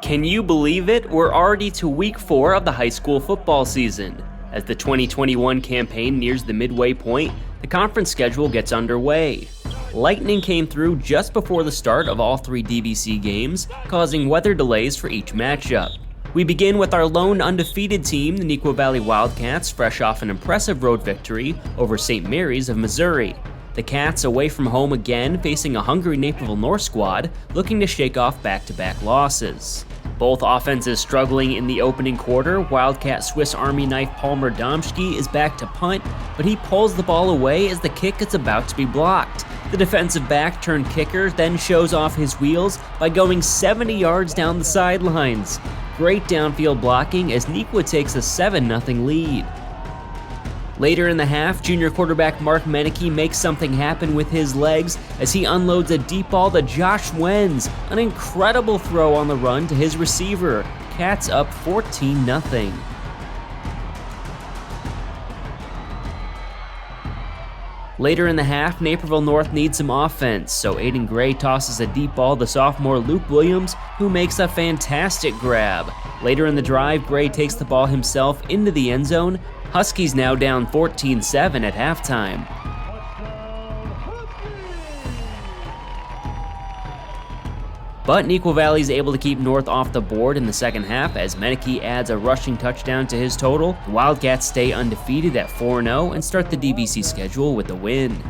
Can you believe it? We're already to week 4 of the high school football season. As the 2021 campaign nears the midway point, the conference schedule gets underway. Lightning came through just before the start of all 3 DVC games, causing weather delays for each matchup. We begin with our lone undefeated team, the Neuqua Valley Wildcats, fresh off an impressive road victory over St. Mary's of Missouri. The Cats away from home again, facing a hungry Naperville North squad, looking to shake off back-to-back losses. Both offenses struggling in the opening quarter. Wildcat Swiss Army knife Palmer Domschke is back to punt, but he pulls the ball away as the kick is about to be blocked. The defensive back turned kicker then shows off his wheels by going 70 yards down the sidelines. Great downfield blocking as Neuqua takes a 7-0 lead. Later in the half, junior quarterback Mark Metea makes something happen with his legs as he unloads a deep ball to Josh Wenz, an incredible throw on the run to his receiver. Cats up 14-0. Later in the half, Naperville North needs some offense, so Aiden Gray tosses a deep ball to sophomore Luke Williams, who makes a fantastic grab. Later in the drive, Gray takes the ball himself into the end zone. Huskies now down 14-7 at halftime. But Neuqua Valley is able to keep North off the board in the second half as Metea adds a rushing touchdown to his total. The Wildcats stay undefeated at 4-0 and start the DVC schedule with a win.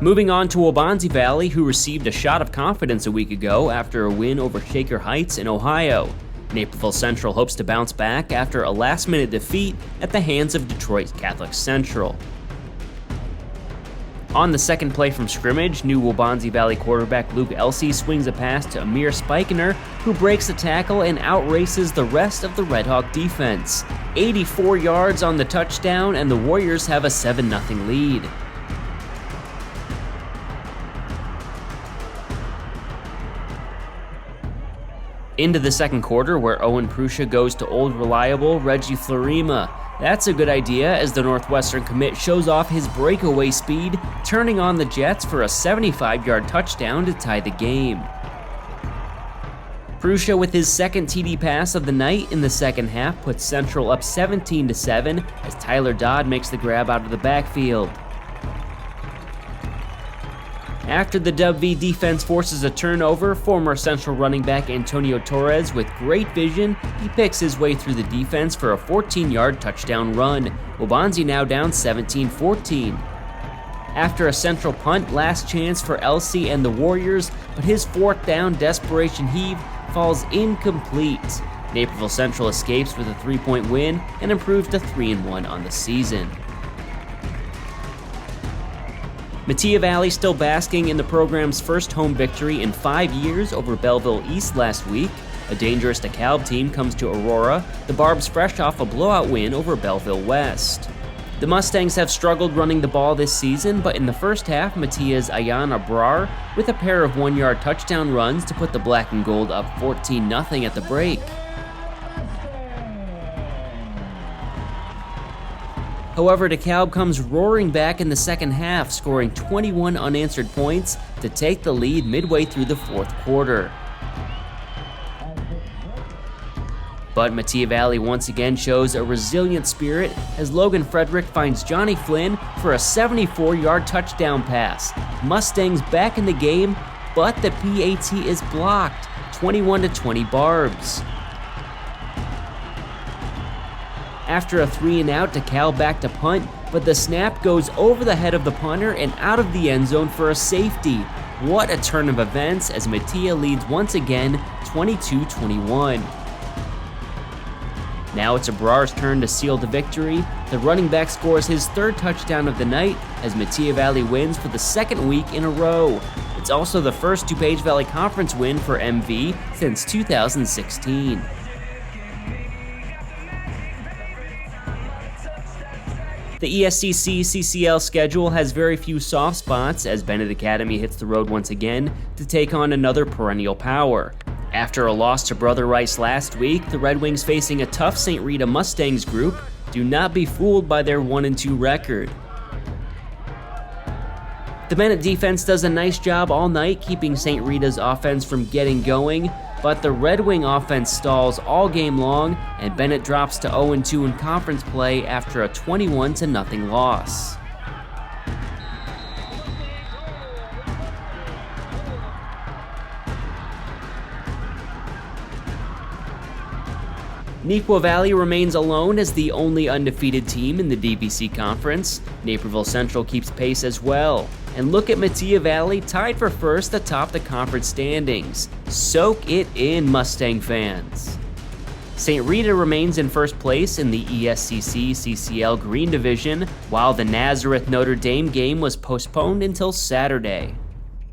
Moving on to Obonzi Valley, who received a shot of confidence a week ago after a win over Shaker Heights in Ohio. Naperville Central hopes to bounce back after a last-minute defeat at the hands of Detroit Catholic Central. On the second play from scrimmage, new Obonzi Valley quarterback Luke Elsey swings a pass to Amir Spikener, who breaks the tackle and outraces the rest of the Red Hawk defense. 84 yards on the touchdown, and the Warriors have a 7-0 lead. Into the second quarter, where Owen Prussia goes to old reliable Reggie Florima. That's a good idea as the Northwestern commit shows off his breakaway speed, turning on the Jets for a 75-yard touchdown to tie the game. Prussia with his second TD pass of the night in the second half puts Central up 17-7 as Tyler Dodd makes the grab out of the backfield. After the W defense forces a turnover, former Central running back Antonio Torres, with great vision, he picks his way through the defense for a 14-yard touchdown run. Obonzi now down 17-14. After a Central punt, last chance for Elsey and the Warriors, but his fourth down desperation heave falls incomplete. Naperville Central escapes with a 3-point win and improves to 3-1 on the season. Metea Valley still basking in the program's first home victory in 5 years over Belleville East last week. A dangerous Dekalb team comes to Aurora, the Barbs fresh off a blowout win over Belleville West. The Mustangs have struggled running the ball this season, but in the first half, Metea's Ayan Abrar with a pair of 1-yard touchdown runs to put the Black and Gold up 14-0 at the break. However, Dekalb comes roaring back in the second half, scoring 21 unanswered points to take the lead midway through the fourth quarter. But Metea Valley once again shows a resilient spirit as Logan Frederick finds Johnny Flynn for a 74-yard touchdown pass. Mustangs back in the game, but the PAT is blocked, 21-20 Barbs. After a 3-and-out, Dekalb back to punt, but the snap goes over the head of the punter and out of the end zone for a safety. What a turn of events as Metea leads once again, 22-21. Now it's Abrar's turn to seal the victory. The running back scores his third touchdown of the night as Metea Valley wins for the second week in a row. It's also the first DuPage Valley Conference win for MV since 2016. The ESCC CCL schedule has very few soft spots as Bennett Academy hits the road once again to take on another perennial power. After a loss to Brother Rice last week, the Red Wings facing a tough St. Rita Mustangs group. Do not be fooled by their 1-2 record. The Bennett defense does a nice job all night keeping St. Rita's offense from getting going, but the Red Wing offense stalls all game long, and Bennett drops to 0-2 in conference play after a 21-0 loss. Neuqua Valley remains alone as the only undefeated team in the DBC Conference. Naperville Central keeps pace as well. And look at Metea Valley tied for first atop the conference standings. Soak it in, Mustang fans. St. Rita remains in first place in the ESCC CCL Green Division, while the Nazareth Notre Dame game was postponed until Saturday.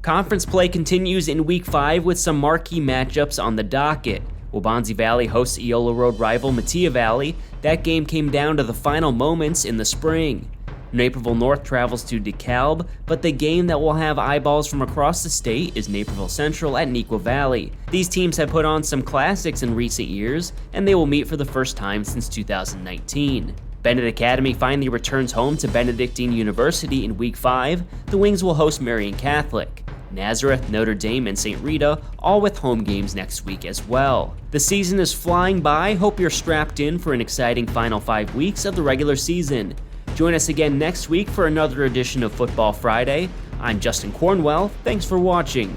Conference play continues in Week 5 with some marquee matchups on the docket. Obonzi Valley hosts Eola Road rival Metea Valley. That game came down to the final moments in the spring. Naperville North travels to Dekalb, but the game that will have eyeballs from across the state is Naperville Central at Neuqua Valley. These teams have put on some classics in recent years, and they will meet for the first time since 2019. Bennett Academy finally returns home to Benedictine University in Week 5. The Wings will host Marian Catholic. Nazareth, Notre Dame, and St. Rita, all with home games next week as well. The season is flying by. Hope you're strapped in for an exciting final 5 weeks of the regular season. Join us again next week for another edition of Football Friday. I'm Justin Cornwell. Thanks for watching.